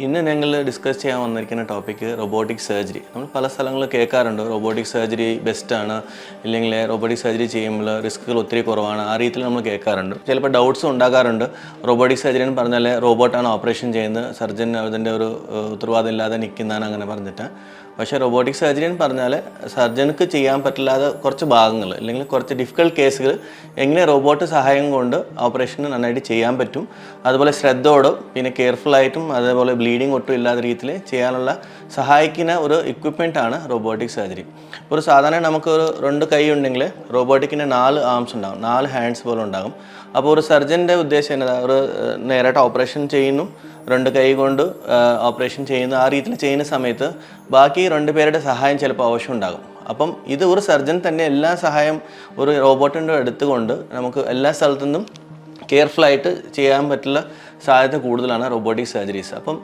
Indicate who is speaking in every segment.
Speaker 1: ഇന്ന് ഞങ്ങൾ ഡിസ്കസ് ചെയ്യാൻ വന്നിരിക്കുന്ന ടോപ്പിക്ക് റോബോട്ടിക് സർജറി. നമ്മൾ പല സ്ഥലങ്ങളിൽ കേൾക്കാറുണ്ട് റോബോട്ടിക് സർജറി ബെസ്റ്റാണ്, ഇല്ലെങ്കിൽ റോബോട്ടിക് സർജറി ചെയ്യുമ്പോൾ റിസ്ക്കുകൾ ഒത്തിരി കുറവാണ്. ആ രീതിയിൽ നമ്മൾ കേൾക്കാറുണ്ട്. ചിലപ്പോൾ ഡൗട്ട്സും ഉണ്ടാകാറുണ്ട്. റോബോട്ടിക് സർജറി എന്ന് പറഞ്ഞാൽ റോബോട്ടാണ് ഓപ്പറേഷൻ ചെയ്യുന്നത്, സർജൻ അതിൻ്റെ ഒരു ഉത്തരവാദിത്തം ഇല്ലാതെ നിൽക്കുന്നതാണ് അങ്ങനെ പറഞ്ഞിട്ട്. പക്ഷേ റോബോട്ടിക് സർജറി എന്ന് പറഞ്ഞാൽ സർജനുക്ക് ചെയ്യാൻ പറ്റില്ലാത്ത കുറച്ച് ഭാഗങ്ങൾ അല്ലെങ്കിൽ കുറച്ച് ഡിഫിക്കൽട്ട് കേസുകൾ എങ്ങനെ റോബോട്ട് സഹായം കൊണ്ട് ഓപ്പറേഷൻ നന്നായിട്ട് ചെയ്യാൻ പറ്റും, അതുപോലെ ശ്രദ്ധയോടും പിന്നെ കെയർഫുള്ളായിട്ടും അതേപോലെ ബ്ലീഡിങ് ഒട്ടും ഇല്ലാത്ത രീതിയിൽ ചെയ്യാനുള്ള സഹായിക്കുന്ന ഒരു എക്വിപ്മെൻറ്റാണ് റോബോട്ടിക് സർജറി. ഒരു സാധാരണ നമുക്ക് ഒരു 2 കൈ ഉണ്ടെങ്കിൽ റോബോട്ടിക്കിന് 4 ആംസ് ഉണ്ടാകും, 4 ഹാൻഡ്സ് പോലെ ഉണ്ടാകും. അപ്പോൾ ഒരു സർജൻ്റെ ഉദ്ദേശം എന്നതാ, ഒരു നേരിട്ട് ഓപ്പറേഷൻ ചെയ്യുന്നു, 2 കൈ കൊണ്ട് ഓപ്പറേഷൻ ചെയ്യുന്നു. ആ രീതിയിൽ ചെയ്യുന്ന സമയത്ത് ബാക്കി 2 പേരുടെ സഹായം ചിലപ്പോൾ ആവശ്യമുണ്ടാകും. അപ്പം ഇത് ഒരു സർജൻ തന്നെ എല്ലാ സഹായം ഒരു റോബോട്ടിൻ്റെ എടുത്തുകൊണ്ട് നമുക്ക് എല്ലാ സ്ഥലത്തു നിന്നും കെയർഫുള്ളായിട്ട് ചെയ്യാൻ പറ്റുന്ന സാധ്യത കൂടുതലാണ് റോബോട്ടിക് സർജറീസ്. അപ്പം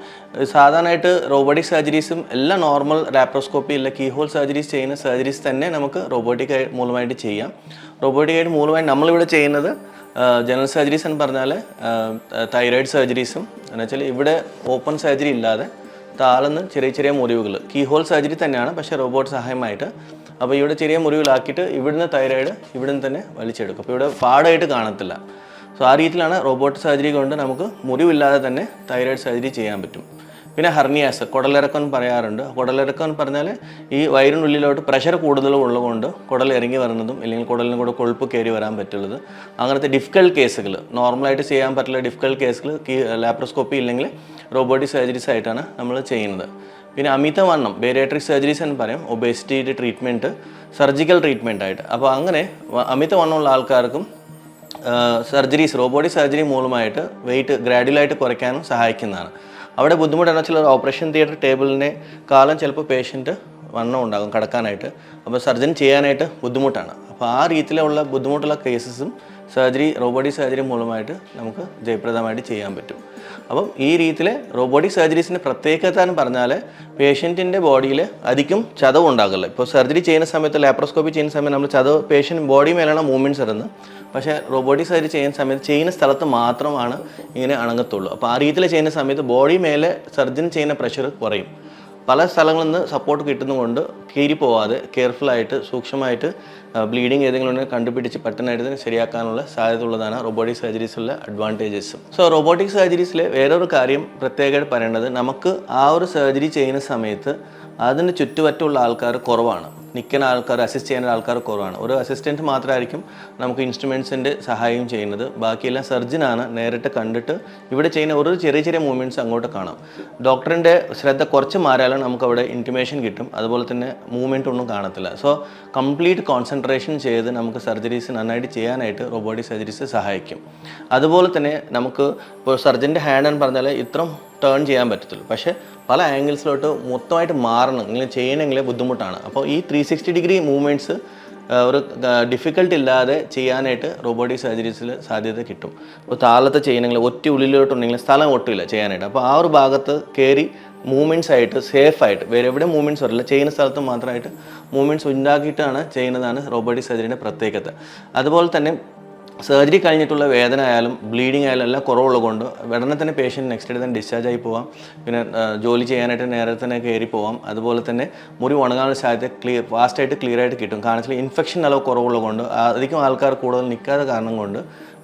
Speaker 1: സാധാരണയായിട്ട് റോബോട്ടിക് സർജറീസും എല്ലാം നോർമൽ ലാപ്രോസ്കോപ്പി ഇല്ല കീഹോൾ സർജറീസ് ചെയ്യുന്ന സർജറീസ് തന്നെ നമുക്ക് റോബോട്ടിക് മൂലമായിട്ട് ചെയ്യാം. റോബോട്ടിക്കായിട്ട് മൂലമായി നമ്മളിവിടെ ചെയ്യുന്നത് ജനറൽ സർജറീസ് എന്ന് പറഞ്ഞാൽ തൈറോയിഡ് സർജറീസും എന്ന് വെച്ചാൽ ഇവിടെ ഓപ്പൺ സർജറി ഇല്ലാതെ താഴ്ന്ന് ചെറിയ ചെറിയ മുറിവുകൾ, കീഹോൾ സർജറി തന്നെയാണ് പക്ഷേ റോബോട്ട് സഹായമായിട്ട്. അപ്പോൾ ഇവിടെ ചെറിയ മുറിവിലാക്കിയിട്ട് ഇവിടുന്ന് തൈറോയിഡ് ഇവിടുന്ന് തന്നെ വലിച്ചെടുക്കും. അപ്പോൾ ഇവിടെ പാടായിട്ട് കാണത്തില്ല. സോ ആ രീതിയിലാണ് റോബോട്ട് സർജറി കൊണ്ട് നമുക്ക് മുറിവില്ലാതെ തന്നെ തൈറോയിഡ് സർജറി ചെയ്യാൻ പറ്റും. പിന്നെ ഹെർണിയാസ്, കുടലിറക്കം എന്ന് പറയാറുണ്ട്. കുടലിറക്കം എന്ന് പറഞ്ഞാൽ ഈ വയറിനുള്ളിലോട്ട് പ്രഷർ കൂടുതലും ഉള്ളതുകൊണ്ട് കുടൽ ഇറങ്ങി വരുന്നതും അല്ലെങ്കിൽ കുടലിന് കൂടെ കൊഴുപ്പ് കയറി വരാൻ പറ്റുള്ളത്, അങ്ങനത്തെ ഡിഫിക്കൽട്ട് കേസുകൾ, നോർമലായിട്ട് ചെയ്യാൻ പറ്റുള്ള ഡിഫിക്കൽട്ട് കേസുകൾ ലാപ്രോസ്കോപ്പി ഇല്ലെങ്കിൽ റോബോട്ടിക് സർജറീസ് ആയിട്ടാണ് നമ്മൾ ചെയ്യുന്നത്. പിന്നെ അമിതവണ്ണം, ബേരിയാട്രിക് സർജറീസ് എന്ന് പറയും, ഒബേസിറ്റിയുടെ ട്രീറ്റ്മെൻറ്റ് സർജിക്കൽ ട്രീറ്റ്മെൻ്റ് ആയിട്ട്. അപ്പോൾ അങ്ങനെ അമിതവണ്ണമുള്ള ആൾക്കാർക്കും സർജറീസ് റോബോട്ടിക് സർജറി മൂലമായിട്ട് വെയിറ്റ് ഗ്രാഡുവലായിട്ട് കുറയ്ക്കാനും സഹായിക്കുന്നതാണ്. അവിടെ ബുദ്ധിമുട്ടെന്ന് വെച്ചാൽ ഓപ്പറേഷൻ തിയേറ്റർ ടേബിളിനെ കാലം ചിലപ്പോൾ പേഷ്യൻറ്റ് വണ്ണം ഉണ്ടാകും കിടക്കാനായിട്ട്, അപ്പോൾ സർജൻ ചെയ്യാനായിട്ട് ബുദ്ധിമുട്ടാണ്. അപ്പോൾ ആ രീതിയിലുള്ള ബുദ്ധിമുട്ടുള്ള കേസസും റോബോട്ടിക് സർജറി മൂലമായിട്ട് നമുക്ക് ജയപ്രദമായിട്ട് ചെയ്യാൻ പറ്റും. അപ്പം ഈ രീതിയിൽ റോബോട്ടിക് സർജറീസിൻ്റെ പ്രത്യേകത എന്ന് പറഞ്ഞാൽ പേഷ്യൻറ്റിൻ്റെ ബോഡിയിൽ അധികം ചതവ് ഉണ്ടാകില്ല. ഇപ്പോൾ സർജറി ചെയ്യുന്ന സമയത്ത് ലാപ്രോസ്കോപ്പി ചെയ്യുന്ന സമയത്ത് നമ്മൾ ചതവ് പേഷ്യൻ്റ് ബോഡി മേലാണ് മൂവ്മെൻറ്റ്സ് ഇടുന്നത്. പക്ഷേ റോബോട്ടിക് സർജറി ചെയ്യുന്ന സമയത്ത് ചെയ്യുന്ന സ്ഥലത്ത് മാത്രമാണ് ഇങ്ങനെ അണങ്ങത്തുള്ളൂ. അപ്പോൾ ആ രീതിയിൽ ചെയ്യുന്ന സമയത്ത് ബോഡി മേലെ സർജൻ ചെയ്യുന്ന പ്രഷർ കുറയും. പല സ്ഥലങ്ങളിൽ നിന്ന് സപ്പോർട്ട് കിട്ടുന്നതുകൊണ്ട് കീറി പോവാതെ കെയർഫുള്ളായിട്ട് സൂക്ഷ്മമായിട്ട് ബ്ലീഡിങ് ഏതെങ്കിലും ഉണ്ടെങ്കിൽ കണ്ടുപിടിച്ച് പെട്ടെന്നായിട്ട് ശരിയാക്കാനുള്ള സാധ്യത ഉള്ളതാണ് റോബോട്ടിക് സർജറീസിലുള്ള അഡ്വാൻറ്റേജസ്. സോ റോബോട്ടിക് സർജറീസിൽ വേറൊരു കാര്യം പ്രത്യേകമായിട്ട് പറയേണ്ടത്, നമുക്ക് ആ ഒരു സർജറി ചെയ്യുന്ന സമയത്ത് അതിന് ചുറ്റുപറ്റുള്ള ആൾക്കാർ കുറവാണ്, നിൽക്കുന്ന ആൾക്കാർ അസിസ്റ്റ് ചെയ്യുന്ന ആൾക്കാർ കുറവാണ്. ഒരു അസിസ്റ്റൻറ്റ് മാത്രമായിരിക്കും നമുക്ക് ഇൻസ്ട്രുമെൻറ്റ്സിൻ്റെ സഹായം ചെയ്യുന്നത്. ബാക്കിയെല്ലാം സർജനാണ് നേരിട്ട് കണ്ടിട്ട് ഇവിടെ ചെയ്യുന്ന ഒരു ചെറിയ ചെറിയ മൂവ്മെൻറ്റ്സ് അങ്ങോട്ട് കാണാം. ഡോക്ടറിൻ്റെ ശ്രദ്ധ കുറച്ച് മാറിയാലും നമുക്ക് അവിടെ ഇൻറ്റിമേഷൻ കിട്ടും, അതുപോലെ തന്നെ മൂവ്മെൻറ്റ് ഒന്നും കാണത്തില്ല. സോ കംപ്ലീറ്റ് കോൺസെൻട്രേഷൻ ചെയ്ത് നമുക്ക് സർജറീസ് നന്നായിട്ട് ചെയ്യാനായിട്ട് റോബോട്ടിക് സർജറീസ് സഹായിക്കും. അതുപോലെ തന്നെ നമുക്ക് ഇപ്പോൾ സർജൻ്റെ ഹാൻഡ് എന്ന് പറഞ്ഞാൽ ഇത്രയും ടേൺ ചെയ്യാൻ പറ്റത്തുള്ളൂ, പക്ഷേ പല ആംഗിൾസിലോട്ട് മൊത്തമായിട്ട് മാറണം ഇങ്ങനെ ചെയ്യണമെങ്കിൽ ബുദ്ധിമുട്ടാണ്. അപ്പോൾ ഈ 360 ഡിഗ്രി മൂവ്മെൻറ്റ്സ് ഒരു ഡിഫിക്കൽട്ട് ഇല്ലാതെ ചെയ്യാനായിട്ട് റോബോട്ടിക് സർജറീസിൽ സാധ്യത കിട്ടും. ഇപ്പോൾ താഴത്തെ ചെയ്യണമെങ്കിൽ ഒറ്റ ഉള്ളിലോട്ടുണ്ടെങ്കിൽ സ്ഥലം ഒട്ടില്ല ചെയ്യാനായിട്ട്. അപ്പോൾ ആ ഒരു ഭാഗത്ത് കയറി മൂവ്മെൻറ്റ്സ് ആയിട്ട് സേഫായിട്ട് വേറെ എവിടെ മൂവ്മെൻറ്റ്സ് വരില്ല, ചെയ്യുന്ന സ്ഥലത്ത് മാത്രമായിട്ട് മൂവ്മെൻറ്റ്സ് ഉണ്ടാക്കിയിട്ടാണ് ചെയ്യുന്നതാണ് റോബോട്ടിക് സർജറിയുടെ പ്രത്യേകത. അതുപോലെ തന്നെ സർജറി കഴിഞ്ഞിട്ടുള്ള വേദന ആയാലും ബ്ലീഡിങ് ആയാലും എല്ലാം കുറവുള്ളതുകൊണ്ട് ഉടനെ തന്നെ പേഷ്യൻറ്റ് നെക്സ്റ്റ് ഡേ തന്നെ ഡിസ്ചാർജ് ആയി പോവാം. പിന്നെ ജോലി ചെയ്യാനായിട്ട് നേരത്തെ തന്നെ കയറി പോവാം. അതുപോലെ തന്നെ മുറി ഉണങ്ങാനുള്ള സാധ്യത ഫാസ്റ്റായിട്ട് ക്ലിയറായിട്ട് കിട്ടും. കാരണം വെച്ചാൽ ഇൻഫെക്ഷൻ അളവ് കുറവുള്ളതുകൊണ്ട് അധികം ആൾക്കാർ കൂടുതൽ നിൽക്കാത്ത കാരണം കൊണ്ട്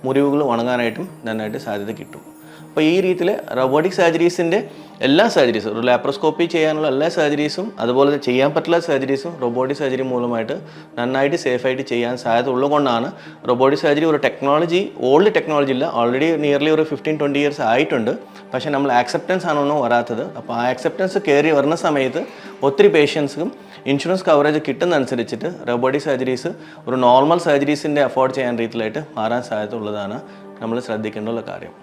Speaker 1: മുറിവുകൾ ഉണങ്ങാനായിട്ടും നന്നായിട്ട് സാധ്യത കിട്ടും. അപ്പോൾ ഈ രീതിയിൽ റോബോട്ടിക് സർജറീസിൻ്റെ എല്ലാ സർജറീസും, ഒരു ലാപ്രോസ്കോപ്പി ചെയ്യാനുള്ള എല്ലാ സർജറീസും അതുപോലെ ചെയ്യാൻ പറ്റുള്ള സർജറീസും റോബോട്ടിക് സർജറി മൂലമായിട്ട് നന്നായിട്ട് സേഫായിട്ട് ചെയ്യാൻ സാധ്യത ഉള്ളതുകൊണ്ടാണ് റോബോട്ടിക് സർജറി ഒരു ടെക്നോളജി, ഓൾഡ് ടെക്നോളജി ഇല്ല, ഓൾറെഡി നിയർലി ഒരു 15-20 ഇയേഴ്സ് ആയിട്ടുണ്ട്. പക്ഷേ നമ്മൾ ആക്സെപ്റ്റൻസ് ആണോ വരാത്തത്. അപ്പോൾ ആ ആക്സെപ്റ്റൻസ് കയറി വരുന്ന സമയത്ത് ഒത്തിരി പേഷ്യൻസും ഇൻഷുറൻസ് കവറേജ് കിട്ടുന്നതനുസരിച്ചിട്ട് റോബോട്ടിക് സർജറീസ് ഒരു നോർമൽ സർജറീസിൻ്റെ അഫോർഡ് ചെയ്യാൻ രീതിയിലായിട്ട് മാറാൻ സാധ്യത ഉള്ളതാണ് നമ്മൾ ശ്രദ്ധിക്കേണ്ട കാര്യം.